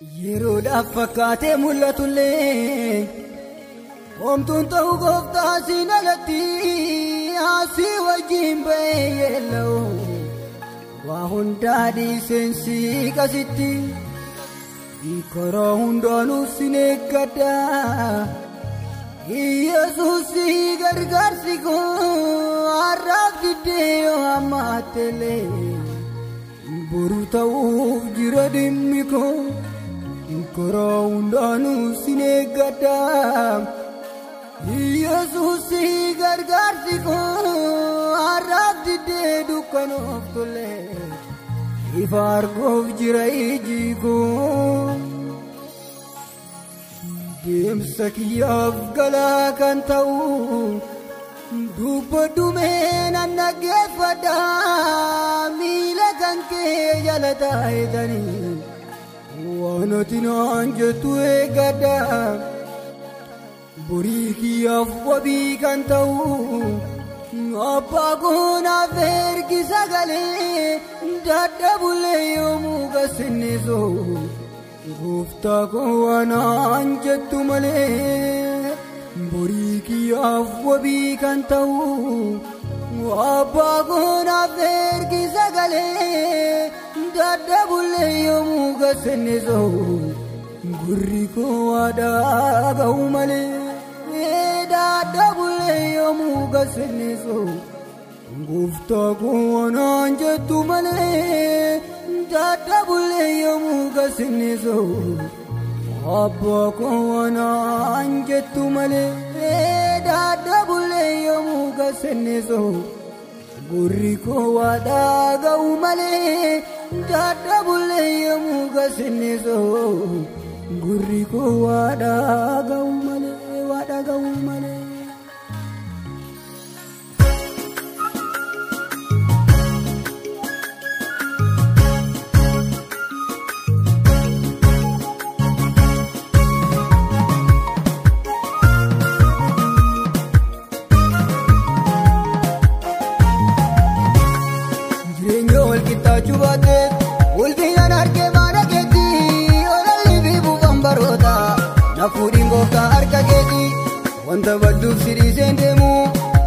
Yeroodhaaf fakkaatee mul'atullee homtuun ta'uu gooftaa siin alatti asii wajjin ba'ee yeella'u waa hundaa dhiiseensi qasitti karaa hundaanuu sin eeggadha Yesuusii gargaarsi koo har'aaf diddee yoo hammaattelee boru ta'uuf jira dhimmi koo karaa hundaanuu sin eeggadha Yesuusii gargaarsi koo har'aaf diddee dukkanoof tolee ifa arguuf jira iji koo deemsa kiyyaaf galaa kan ta'u dubbadhumee nan dhaggeeffadha miila kan kee jala taa'etanii waan ati naan jettu eeggadha borii kiyyaaf wabii kan ta'u abbaa koo naaf ergi sagalee dadhabullee yoomuu gasinnisu gooftaa koo waanaan jettu malee borii kiyyaaf wabii kan ta'u abbaa koo naaf ergi sagalee dadhabullee yoomuu gasinnisu gurri koo waadaa ga'u malee dadhabullee yoomuu gasinnisu gooftaa koo waanaan jettu malee dadhabullee yoomuu gasinnisu abbaa koo waanaan jettu malee dadhabullee yoomuu gasinnisu gurri koo waadaa ga'u malee dadhabullee yoomuu gasinnisu gurri koo waadaa ga'u malee waadaa ga'u malee. Ulfinaan argee maana keetti olalli fi buufan baroota nafuudhiin gooftaa harka keetti wanta badduuf sidhiiseen deemu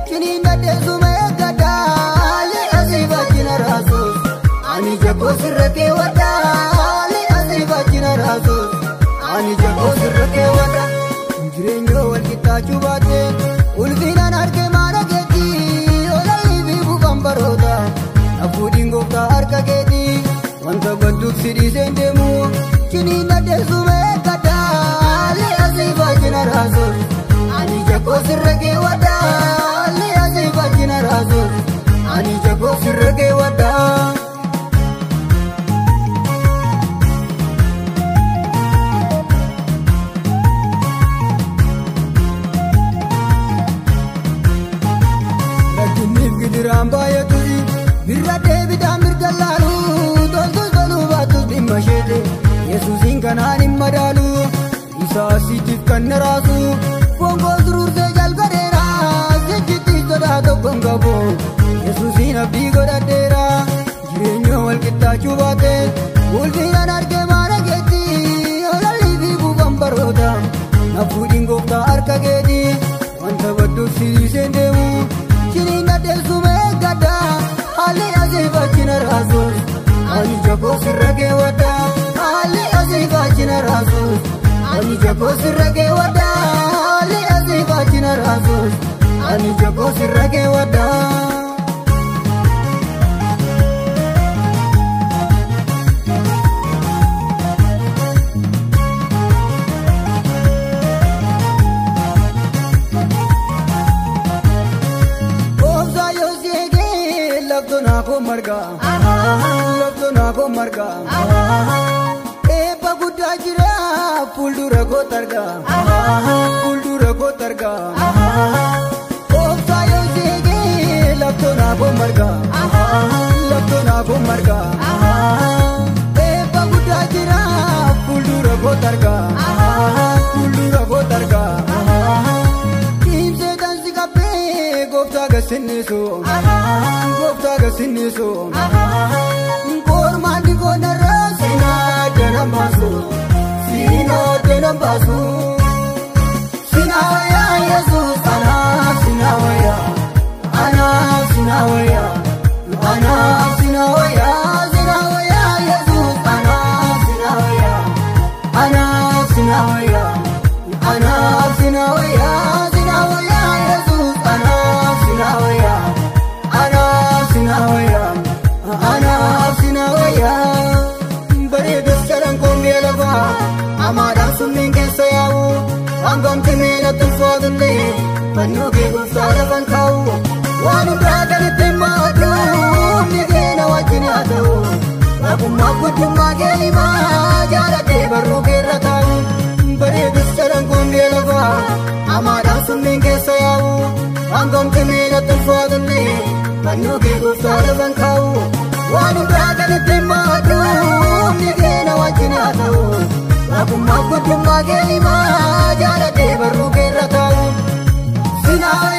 ciniin daddeessuma eeggadha haalli asii fakkina raasuus ani jabboo sirra keewwadha haalli asii fakkina raasuus ani jabboo sirra keewwadha jireenya wal qixxaachuu baatte ulfinaan argee maana keetti olalli fi buufan baroota nafuudhiin gooftaa harka keetti wanta badduuf sidhiiseen deemu ciniin daddeessuma eeggadha haalli asii fakkina raasuus ani jabboo sirra keewwadha haalli asii fakkina raasuus ani jabboo sirra keewwadha. Rakkinniif gidiraan baay'atusi birra deebiidhaan mirga laalu Yesuusiin kanaan hin madaalu isa asiitiif kan na raasu fonkoo suruursee jalqabeera jechitti sodaa tokko hin qabu Yesuusiin abdii godhadheera jireenya wal qixxaachuu baate ulfinaan argee maana keetti olalli fi buufan baroota nafuudhiin gooftaa harka keetti wanta badduuf sidhiiseen deemu ciniin daddeessuma eeggadha haalli asii fakkina raasuus ani jabboo sirra keewwadha haalli asii fakkina raasuus ani jabboo sirra keewwadha haalli asii fakkina raasuus ani jabboo sirra keewwadha. Oomsaa yoo si eegee laftonaa koo margaa ko marga eebba guddaa jira fuuldura koo targa oomsaa yoo seegee laftonaa ko marga eebba guddaa jira fuuldura koo targa dhiibseetan si qabbee gooftaa gasinnisu Kormaan dikoon irraa sinaa jala maasu basu sinawaya Jesus ana sinawaya ana sinawaya ana sinawaya sinawaya Jesus ana sinawaya ana sinawaya ana sinawaya sinawaya Jesus ana sinawaya ana sinawaya ana sinawaya bareedus jalan kombe lafa amaadhaan sunniin keessa yaa'u hangam timina tulfaadullee fannoo kee gooftaa lafan kaa'u waan hundaa galitti maadhu humni keenya wajjin haa ta'u rakkummaa guddummaa kee himaa jaaladhee barruu keerra taa'u bareedus jalan kombe lafa amaadhaan sunniin keessa yaa'u hangam timina tulfaadullee fannoo kee gooftaa lafan kaa'u waan hundaa galitti maadhu humni keenya wajjin haa ta'u rakkummaa guddummaa kee himaa jaaladhee barruu keerra taa'u sinaa